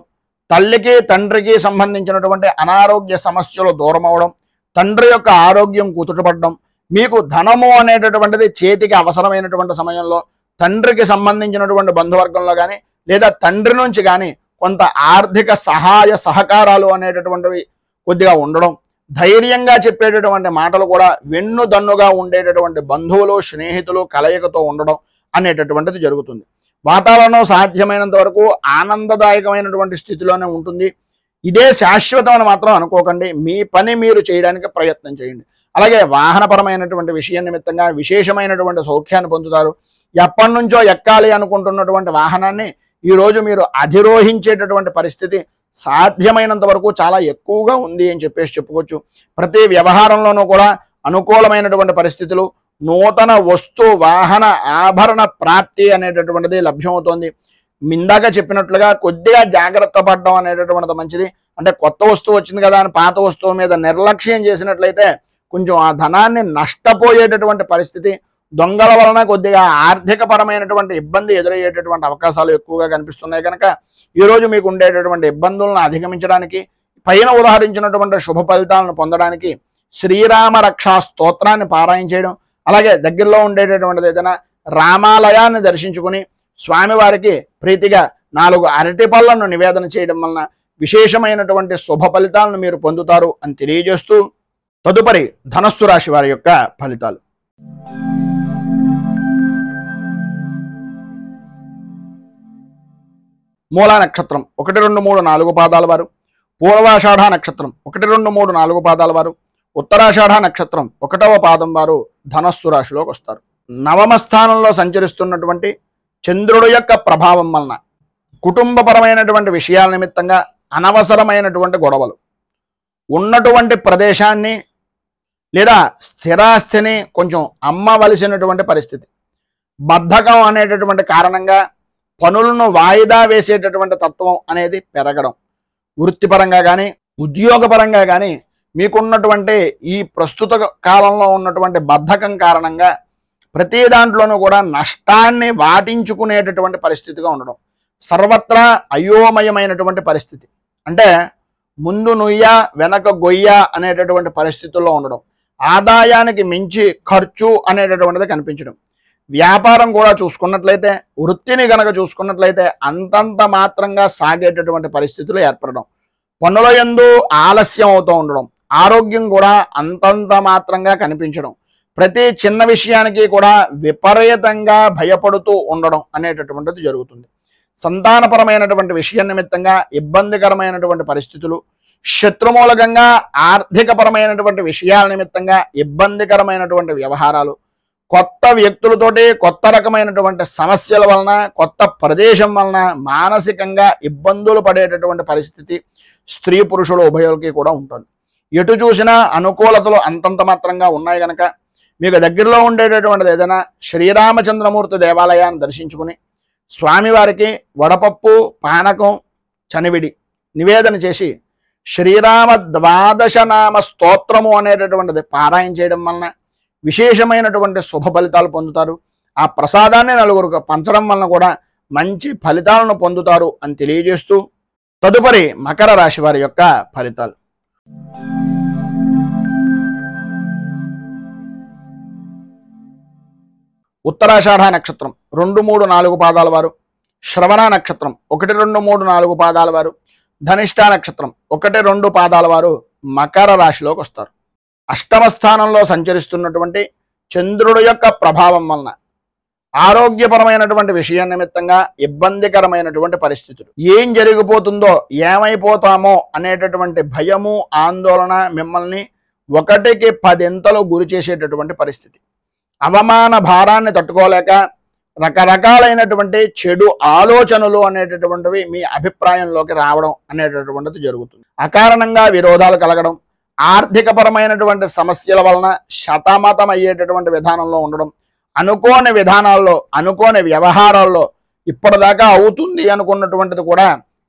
తల్లికి తండ్రికి సంబంధించినటువంటి అనారోగ్య సమస్యలు దూరం అవడం, తండ్రి యొక్క ఆరోగ్యం కుదుటపడడం, మీకు ధనము అనేటటువంటిది చేతికి అవసరమైనటువంటి సమయంలో తండ్రికి సంబంధించినటువంటి బంధువర్గంలో కానీ లేదా తండ్రి నుంచి కానీ కొంత ఆర్థిక సహాయ సహకారాలు అనేటటువంటివి కొద్దిగా ఉండడం, ధైర్యంగా చెప్పేటటువంటి మాటలు కూడా వెన్నుదన్నుగా ఉండేటటువంటి బంధువులు, స్నేహితులు కలయికతో ఉండడం అనేటటువంటిది జరుగుతుంది. వాతావరణం సాధ్యమైనంత వరకు ఆనందదాయకమైనటువంటి స్థితిలోనే ఉంటుంది. ఇదే శాశ్వతం అని మాత్రం అనుకోకండి. మీ పని మీరు చేయడానికి ప్రయత్నం చేయండి. అలాగే వాహనపరమైనటువంటి విషయం నిమిత్తంగా విశేషమైనటువంటి సౌఖ్యాన్ని పొందుతారు. ఎప్పటి నుంచో ఎక్కాలి అనుకుంటున్నటువంటి వాహనాన్ని ఈరోజు మీరు అధిరోహించేటటువంటి పరిస్థితి సాధ్యమైనంత వరకు చాలా ఎక్కువగా ఉంది అని చెప్పేసి చెప్పుకోవచ్చు. ప్రతి వ్యవహారంలోనూ కూడా అనుకూలమైనటువంటి పరిస్థితులు, నూతన వస్తు వాహన ఆభరణ ప్రాప్తి అనేటటువంటిది లభ్యమవుతోంది. ఇందాక చెప్పినట్లుగా కొద్దిగా జాగ్రత్త పడడం అనేటటువంటిది మంచిది. అంటే కొత్త వస్తువు వచ్చింది కదా అని పాత వస్తువు మీద నిర్లక్ష్యం చేసినట్లయితే కొంచెం ఆ ధనాన్ని నష్టపోయేటటువంటి పరిస్థితి, దొంగల వలన కొద్దిగా ఆర్థిక పరమైనటువంటి ఇబ్బంది ఎదురయ్యేటటువంటి అవకాశాలు ఎక్కువగా కనిపిస్తున్నాయి. కనుక ఈరోజు మీకు ఉండేటటువంటి ఇబ్బందులను అధిగమించడానికి, పైన ఉదాహరించినటువంటి శుభ ఫలితాలను పొందడానికి శ్రీరామ రక్షా స్తోత్రాన్ని పారాయణ చేయడం, అలాగే దగ్గరలో ఉండేటటువంటిది ఏదైనా రామాలయాన్ని దర్శించుకుని స్వామివారికి ప్రీతిగా 4 అరటి పళ్ళను నివేదన చేయడం వలన విశేషమైనటువంటి శుభ ఫలితాలను మీరు పొందుతారు అని తెలియజేస్తూ తదుపరి ధనస్సు రాశి వారి యొక్క ఫలితాలు. మూలా నక్షత్రం 1, 2, 3, 4 పాదాల వారు, పూర్వాషాఢ నక్షత్రం 1, 2, 3, 4 పాదాల వారు, ఉత్తరాషాఢ నక్షత్రం 1వ పాదం వారు ధనస్సు రాశిలోకి వస్తారు. నవమ స్థానంలో సంచరిస్తున్నటువంటి చంద్రుడు యొక్క ప్రభావం వలన కుటుంబపరమైనటువంటి విషయాల నిమిత్తంగా అనవసరమైనటువంటి గొడవలు, ఉన్నటువంటి ప్రదేశాన్ని లేదా స్థిరాస్తిని కొంచెం అమ్మవలసినటువంటి పరిస్థితి, బద్ధకం అనేటటువంటి కారణంగా పనులను వాయిదా వేసేటటువంటి తత్వం అనేది పెరగడం, వృత్తిపరంగా కానీ ఉద్యోగపరంగా కానీ మీకున్నటువంటి ఈ ప్రస్తుత కాలంలో ఉన్నటువంటి బద్ధకం కారణంగా ప్రతి దాంట్లోనూ కూడా నష్టాన్ని వాటించుకునేటటువంటి పరిస్థితిగా ఉండడం, సర్వత్రా అయోమయమైనటువంటి పరిస్థితి, అంటే ముందు నుయ్య వెనక గొయ్య అనేటటువంటి పరిస్థితుల్లో ఉండడం, ఆదాయానికి మించి ఖర్చు అనేటటువంటిది కనిపించడం, వ్యాపారం కూడా చూసుకున్నట్లయితే వృత్తిని గనక చూసుకున్నట్లయితే అంతంత మాత్రంగా సాగేటటువంటి పరిస్థితులు ఏర్పడడం, పనుల యందు ఆలస్యం అవుతూ ఉండడం, ఆరోగ్యం కూడా అంతంత మాత్రంగా కనిపించడం, ప్రతి చిన్న విషయానికి కూడా విపరీతంగా భయపడుతూ ఉండడం అనేటటువంటిది జరుగుతుంది. సంతానపరమైనటువంటి విషయం నిమిత్తంగా ఇబ్బందికరమైనటువంటి పరిస్థితులు, శత్రుమూలకంగా ఆర్థికపరమైనటువంటి విషయాల నిమిత్తంగా ఇబ్బందికరమైనటువంటి వ్యవహారాలు, కొత్త వ్యక్తులతోటి కొత్త రకమైనటువంటి సమస్యల వలన కొత్త ప్రదేశం వలన మానసికంగా ఇబ్బందులు పడేటటువంటి పరిస్థితి స్త్రీ పురుషులు ఉభయులకి కూడా ఉంటుంది. ఎటు చూసినా అనుకూలతలు అంతంత మాత్రంగా ఉన్నాయి కనుక మీకు దగ్గరలో ఉండేటటువంటిది ఏదైనా శ్రీరామచంద్రమూర్తి దేవాలయాన్ని దర్శించుకుని స్వామివారికి వడపప్పు, పానకం, చనివిడి నివేదన చేసి శ్రీరామ 12 నామ స్తోత్రము అనేటటువంటిది పారాయణ చేయడం వలన విశేషమైనటువంటి శుభ ఫలితాలు పొందుతారు. ఆ ప్రసాదాన్ని నలుగురికి పంచడం వలన కూడా మంచి ఫలితాలను పొందుతారు అని తెలియజేస్తూ తదుపరి మకర రాశి వారి యొక్క ఫలితాలు. ఉత్తరాషాఢ నక్షత్రం 2, 3, 4 పాదాల వారు, శ్రవణ నక్షత్రం 1, 2, 3, 4 పాదాల వారు, ధనిష్ఠ నక్షత్రం 1, 2 పాదాల వారు మకర రాశిలోకి వస్తారు. అష్టమ స్థానంలో సంచరిస్తున్నటువంటి చంద్రుడు యొక్క ప్రభావం వలన ఆరోగ్యపరమైనటువంటి విషయం నిమిత్తంగా ఇబ్బందికరమైనటువంటి పరిస్థితులు, ఏం జరిగిపోతుందో ఏమైపోతామో అనేటటువంటి భయము, ఆందోళన మిమ్మల్ని 1కి 10 గురి చేసేటటువంటి పరిస్థితి, అవమాన భారాన్ని తట్టుకోలేక రకరకాలైనటువంటి చెడు ఆలోచనలు అనేటటువంటివి మీ అభిప్రాయంలోకి రావడం అనేటటువంటిది జరుగుతుంది. అకారణంగా విరోధాలు కలగడం, ఆర్థికపరమైనటువంటి సమస్యల వలన శతమతం అయ్యేటటువంటి విధానంలో ఉండడం, అనుకోని విధానాల్లో అనుకోని వ్యవహారాల్లో ఇప్పటిదాకా అవుతుంది అనుకున్నటువంటిది కూడా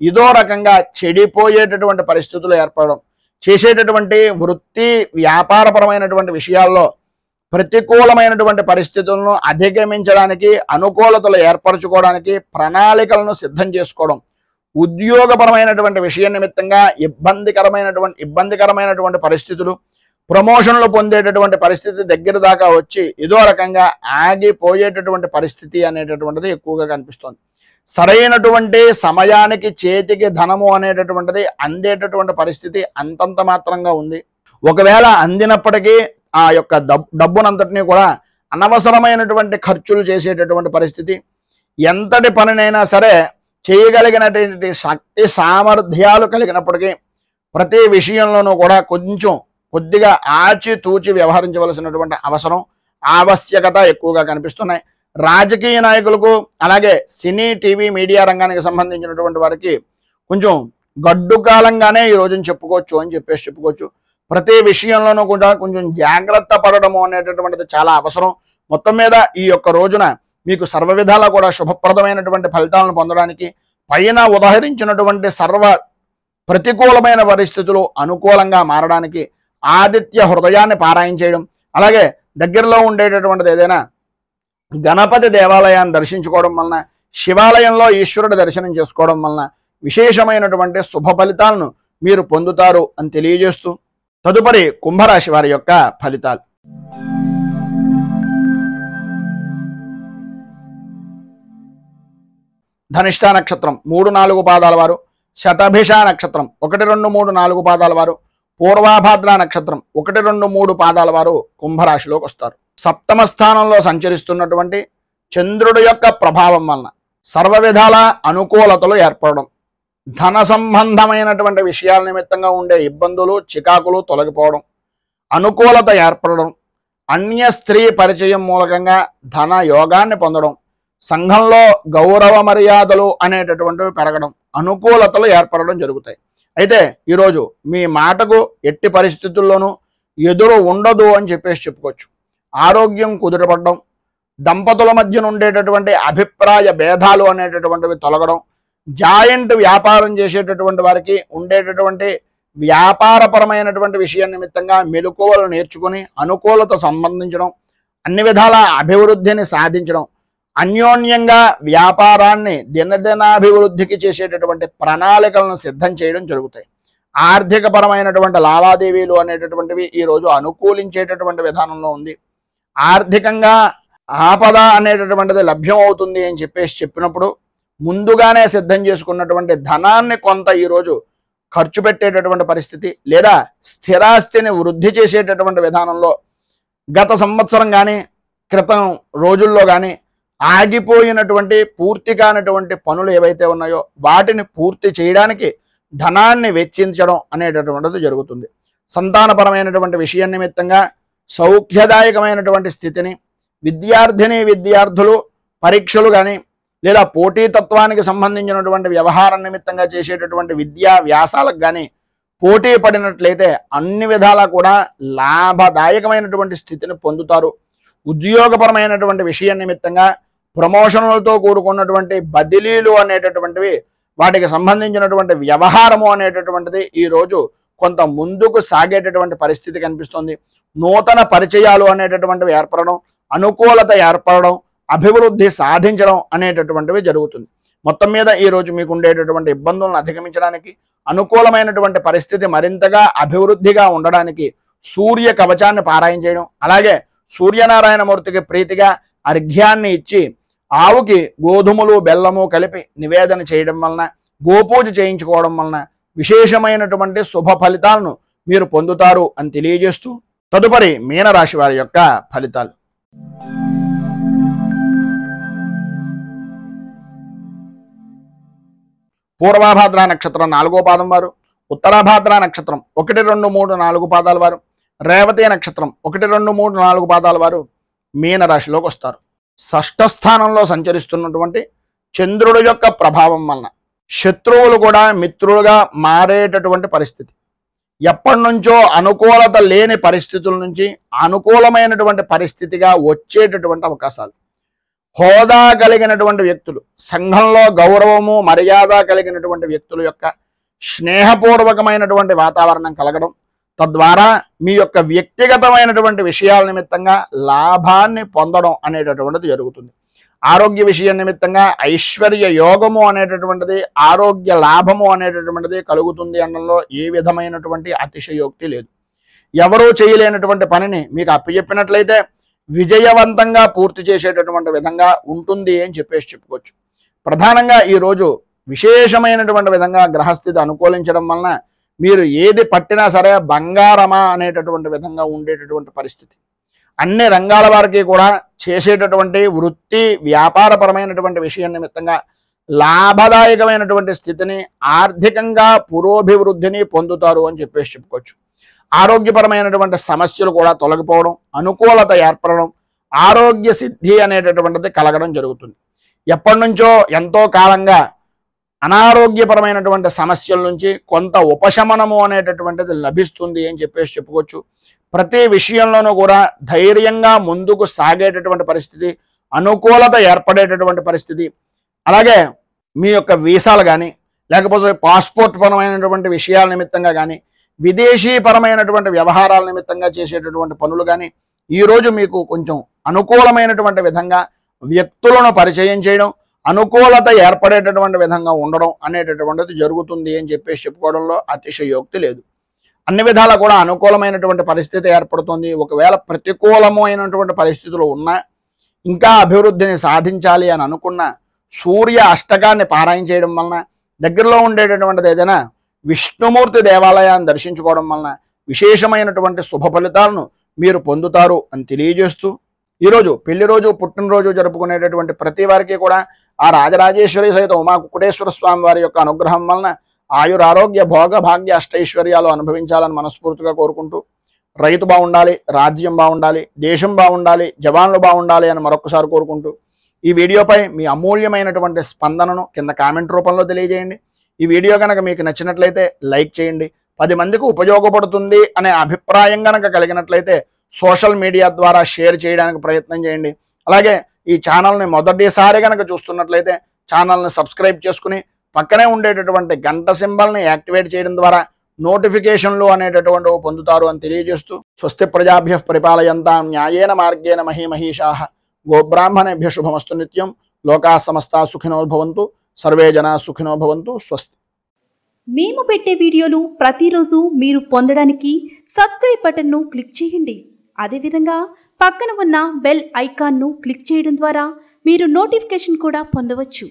ఇదో రకంగా చెడిపోయేటటువంటి పరిస్థితులు ఏర్పడడం, చేసేటటువంటి వృత్తి వ్యాపారపరమైనటువంటి విషయాల్లో ప్రతికూలమైనటువంటి పరిస్థితులను అధిగమించడానికి, అనుకూలతలు ఏర్పరచుకోవడానికి ప్రణాళికలను సిద్ధం చేసుకోవడం, ఉద్యోగపరమైనటువంటి విషయం నిమిత్తంగా ఇబ్బందికరమైనటువంటి పరిస్థితులు, ప్రమోషన్లు పొందేటటువంటి పరిస్థితి దగ్గర దాకా వచ్చి ఇదో రకంగా ఆగిపోయేటటువంటి పరిస్థితి అనేటటువంటిది ఎక్కువగా కనిపిస్తుంది. సరైనటువంటి సమయానికి చేతికి ధనము అనేటటువంటిది అందేటటువంటి పరిస్థితి అంతంత మాత్రంగా ఉంది. ఒకవేళ అందినప్పటికీ ఆ యొక్క డబ్బునంతటినీ కూడా అనవసరమైనటువంటి ఖర్చులు చేసేటటువంటి పరిస్థితి, ఎంతటి పనినైనా సరే చేయగలిగినటువంటి శక్తి సామర్థ్యాలు కలిగినప్పటికీ ప్రతి విషయంలోనూ కూడా కొద్దిగా ఆచితూచి వ్యవహరించవలసినటువంటి అవసరం, ఆవశ్యకత ఎక్కువగా కనిపిస్తున్నాయి. రాజకీయ నాయకులకు అలాగే సినీ, టీవీ, మీడియా రంగానికి సంబంధించినటువంటి వారికి కొంచెం గడ్డు కాలంగానే ఈ రోజుని చెప్పుకోవచ్చు. ప్రతి విషయంలోనూ కూడా కొంచెం జాగ్రత్త పడడము అనేటటువంటిది చాలా అవసరం. మొత్తం మీద ఈ యొక్క రోజున మీకు సర్వ విధాలా కూడా శుభప్రదమైనటువంటి ఫలితాలను పొందడానికి, పైన ఉదహరించినటువంటి సర్వ ప్రతికూలమైన పరిస్థితులు అనుకూలంగా మారడానికి ఆదిత్య హృదయాన్ని పారాయణ చేయడం, అలాగే దగ్గరలో ఉండేటటువంటిది ఏదైనా గణపతి దేవాలయాన్ని దర్శించుకోవడం వలన, శివాలయంలో ఈశ్వరుడి దర్శనం చేసుకోవడం వలన విశేషమైనటువంటి శుభ ఫలితాలను మీరు పొందుతారు అని తెలియజేస్తూ తదుపరి కుంభరాశి వారి యొక్క ఫలితాలు. ధనిష్ఠ నక్షత్రం 3, 4 పాదాల వారు, శతభిష నక్షత్రం 1, 2, 3, 4 పాదాల వారు, పూర్వాభాద్ర నక్షత్రం 1, 2, 3 పాదాల వారు కుంభరాశిలోకి వస్తారు. సప్తమ స్థానంలో సంచరిస్తున్నటువంటి చంద్రుడి యొక్క ప్రభావం వలన సర్వ విధాల అనుకూలతలు ఏర్పడడం, ధన సంబంధమైనటువంటి విషయాల నిమిత్తంగా ఉండే ఇబ్బందులు చికాకులు తొలగిపోవడం, అనుకూలత ఏర్పడడం, అన్య స్త్రీ పరిచయం మూలకంగా ధన యోగాన్ని పొందడం, సంఘంలో గౌరవ మర్యాదలు అనేటటువంటివి పెరగడం, అనుకూలతలు ఏర్పడడం జరుగుతాయి. అయితే ఈరోజు మీ మాటకు ఎట్టి పరిస్థితుల్లోనూ ఎదురు ఉండదు అని చెప్పేసి చెప్పుకోవచ్చు. ఆరోగ్యం కుదుటపడడం, దంపతుల మధ్య ఉండేటటువంటి అభిప్రాయ భేదాలు అనేటటువంటివి తొలగడం, జాయింట్ వ్యాపారం చేసేటటువంటి వారికి ఉండేటటువంటి వ్యాపారపరమైనటువంటి విషయం నిమిత్తంగా మెలకువలు నేర్చుకుని అనుకూలత సంబంధించడం, అన్ని విధాల అభివృద్ధిని సాధించడం, అన్యోన్యంగా వ్యాపారాన్ని దినదినాభివృద్ధికి చేసేటటువంటి ప్రణాళికలను సిద్ధం చేయడం జరుగుతాయి. ఆర్థిక పరమైనటువంటి లావాదేవీలు అనేటటువంటివి ఈరోజు అనుకూలించేటటువంటి విధానంలో ఉంది. ఆర్థికంగా ఆపద అనేటటువంటిది లభ్యం అవుతుంది అని చెప్పినప్పుడు ముందుగానే సిద్ధం చేసుకున్నటువంటి ధనాన్ని కొంత ఈరోజు ఖర్చు పెట్టేటటువంటి పరిస్థితి, లేదా స్థిరాస్తిని వృద్ధి చేసేటటువంటి విధానంలో గత సంవత్సరం కానీ క్రితం రోజుల్లో కానీ ఆగిపోయినటువంటి పూర్తి కానటువంటి పనులు ఏవైతే ఉన్నాయో వాటిని పూర్తి చేయడానికి ధనాన్ని వెచ్చించడం అనేటటువంటిది జరుగుతుంది. సంతానపరమైనటువంటి విషయం నిమిత్తంగా సౌఖ్యదాయకమైనటువంటి స్థితిని, విద్యార్థులు పరీక్షలు కానీ లేదా పోటీతత్వానికి సంబంధించినటువంటి వ్యవహారం నిమిత్తంగా చేసేటటువంటి విద్యా వ్యాసాలకు కానీ పోటీ పడినట్లయితే అన్ని విధాలా కూడా లాభదాయకమైనటువంటి స్థితిని పొందుతారు. ఉద్యోగపరమైనటువంటి విషయం నిమిత్తంగా ప్రమోషన్లతో కూడుకున్నటువంటి బదిలీలు అనేటటువంటివి, వాటికి సంబంధించినటువంటి వ్యవహారము అనేటటువంటిది ఈరోజు కొంత ముందుకు సాగేటటువంటి పరిస్థితి కనిపిస్తుంది. నూతన పరిచయాలు అనేటటువంటివి ఏర్పడడం, అనుకూలత ఏర్పడడం, అభివృద్ధి సాధించడం అనేటటువంటివి జరుగుతుంది. మొత్తం మీద ఈరోజు మీకు ఉండేటటువంటి ఇబ్బందులను అధిగమించడానికి, అనుకూలమైనటువంటి పరిస్థితి మరింతగా అభివృద్ధిగా ఉండడానికి సూర్య కవచాన్ని పారాయణ చేయడం, అలాగే సూర్యనారాయణమూర్తికి ప్రీతిగా అర్ఘ్యాన్ని ఇచ్చి ఆవుకి గోధుమలు బెల్లము కలిపి నివేదన చేయడం వలన, గోపూజ చేయించుకోవడం వలన విశేషమైనటువంటి శుభ ఫలితాలను మీరు పొందుతారు అని తెలియజేస్తూ తదుపరి మీనరాశి వారి యొక్క ఫలితాలు. పూర్వాభాద్ర నక్షత్రం 4వ పాదం వారు, ఉత్తరాభాద్ర నక్షత్రం 1, 2, 3, 4 పాదాల వారు, రేవతి నక్షత్రం 1, 2, 3, 4 పాదాల వారు మీనరాశిలోకి వస్తారు. షష్ఠ స్థానంలో సంచరిస్తున్నటువంటి చంద్రుడి యొక్క ప్రభావం వలన శత్రువులు కూడా మిత్రులుగా మారేటటువంటి పరిస్థితి, ఎప్పటి నుంచో అనుకూలత లేని పరిస్థితుల నుంచి అనుకూలమైనటువంటి పరిస్థితిగా వచ్చేటటువంటి అవకాశాలు, హోదా కలిగినటువంటి వ్యక్తులు, సంఘంలో గౌరవము మర్యాద కలిగినటువంటి వ్యక్తుల యొక్క స్నేహపూర్వకమైనటువంటి వాతావరణం కలగడం, తద్వారా మీ యొక్క వ్యక్తిగతమైనటువంటి విషయాల నిమిత్తంగా లాభాన్ని పొందడం అనేటటువంటిది జరుగుతుంది. ఆరోగ్య విషయం నిమిత్తంగా ఐశ్వర్య యోగము అనేటటువంటిది, ఆరోగ్య లాభము అనేటటువంటిది కలుగుతుంది అనడంలో ఏ విధమైనటువంటి అతిశయోక్తి లేదు. ఎవరూ చేయలేనటువంటి పనిని మీకు అప్పచెప్పినట్లయితే విజయవంతంగా పూర్తి చేసేటటువంటి విధంగా ఉంటుంది అని చెప్పుకోవచ్చు. ప్రధానంగా ఈరోజు విశేషమైనటువంటి విధంగా గ్రహస్థితి అనుకూలించడం వలన మీరు ఏది పట్టినా సరే బంగారమా అనేటటువంటి విధంగా ఉండేటటువంటి పరిస్థితి. అన్ని రంగాల వారికి కూడా చేసేటటువంటి వృత్తి వ్యాపారపరమైనటువంటి విషయం నిమిత్తంగా లాభదాయకమైనటువంటి స్థితిని, ఆర్థికంగా పురోభివృద్ధిని పొందుతారు అని చెప్పుకోవచ్చు. ఆరోగ్యపరమైనటువంటి సమస్యలు కూడా తొలగిపోవడం, అనుకూలత ఏర్పడడం, ఆరోగ్య సిద్ధి అనేటటువంటిది కలగడం జరుగుతుంది. ఎప్పటి నుంచో ఎంతో కాలంగా అనారోగ్యపరమైనటువంటి సమస్యల నుంచి కొంత ఉపశమనము అనేటటువంటిది లభిస్తుంది అని చెప్పుకోవచ్చు. ప్రతి విషయంలోనూ కూడా ధైర్యంగా ముందుకు సాగేటటువంటి పరిస్థితి, అనుకూలత ఏర్పడేటటువంటి పరిస్థితి, అలాగే మీ యొక్క వీసాలు కానీ లేకపోతే పాస్పోర్ట్ పరమైనటువంటి విషయాల నిమిత్తంగా కానీ విదేశీపరమైనటువంటి వ్యవహారాల నిమిత్తంగా చేసేటటువంటి పనులు కానీ ఈరోజు మీకు కొంచెం అనుకూలమైనటువంటి విధంగా వ్యక్తులను పరిచయం చేయడం, అనుకూలత ఏర్పడేటటువంటి విధంగా ఉండడం అనేటటువంటిది జరుగుతుంది అని చెప్పుకోవడంలో అతిశయోక్తి లేదు. అన్ని విధాలా కూడా అనుకూలమైనటువంటి పరిస్థితి ఏర్పడుతుంది. ఒకవేళ ప్రతికూలమైనటువంటి పరిస్థితులు ఉన్నా, ఇంకా అభివృద్ధిని సాధించాలి అని అనుకున్న సూర్య అష్టకాన్ని పారాయణ చేయడం వలన, దగ్గరలో ఉండేటటువంటిది ఏదైనా విష్ణుమూర్తి దేవాలయాన్ని దర్శించుకోవడం వలన విశేషమైనటువంటి శుభ ఫలితాలను మీరు పొందుతారు అని తెలియజేస్తూ, ఈరోజు పెళ్లి రోజు, పుట్టినరోజు జరుపుకునేటటువంటి ప్రతి వారికి కూడా ఆ రాజరాజేశ్వరి సహిత ఉమా కుకుటేశ్వర స్వామి వారి యొక్క అనుగ్రహం వలన ఆయురారోగ్య భోగ భాగ్య అష్టైశ్వర్యాలు అనుభవించాలని మనస్ఫూర్తిగా కోరుకుంటూ, రైతు బాగుండాలి, రాజ్యం బాగుండాలి, దేశం బాగుండాలి, జవాన్లు బాగుండాలి అని మరొకసారి కోరుకుంటూ, ఈ వీడియోపై మీ అమూల్యమైనటువంటి స్పందనను కింద కామెంట్ రూపంలో తెలియజేయండి. ఈ వీడియో కనుక మీకు నచ్చినట్లయితే లైక్ చేయండి. 10 మందికి ఉపయోగపడుతుంది అనే అభిప్రాయం కనుక కలిగినట్లయితే సోషల్ మీడియా ద్వారా షేర్ చేయడానికి ప్రయత్నం చేయండి. అలాగే ఈ ఛానల్ని మొదటిసారి కనుక చూస్తున్నట్లయితే ఛానల్ని సబ్స్క్రైబ్ చేసుకుని పక్కనే ఉండేటటువంటి గంట సింబల్ని యాక్టివేట్ చేయడం ద్వారా నోటిఫికేషన్లు అనేటటువంటివి పొందుతారు అని తెలియజేస్తూ, స్వస్తి ప్రజాభ్యః పరిపాలయంతాం న్యాయేన మార్గేణ మహీమహీషాః గోబ్రాహ్మణేభ్యః శుభమస్తు నిత్యం. లోకాః సమస్తాః సుఖినో భవంతు. సర్వే జనాః సుఖినో భవంతు. స్వస్తి. మేము పెట్టే వీడియోలు ప్రతిరోజు మీరు పొందడానికి సబ్స్క్రైబ్ బటన్ను క్లిక్ చేయండి. అదేవిధంగా పక్కన ఉన్న బెల్ ఐకాన్ను క్లిక్ చేయడం ద్వారా మీరు నోటిఫికేషన్ కూడా పొందవచ్చు.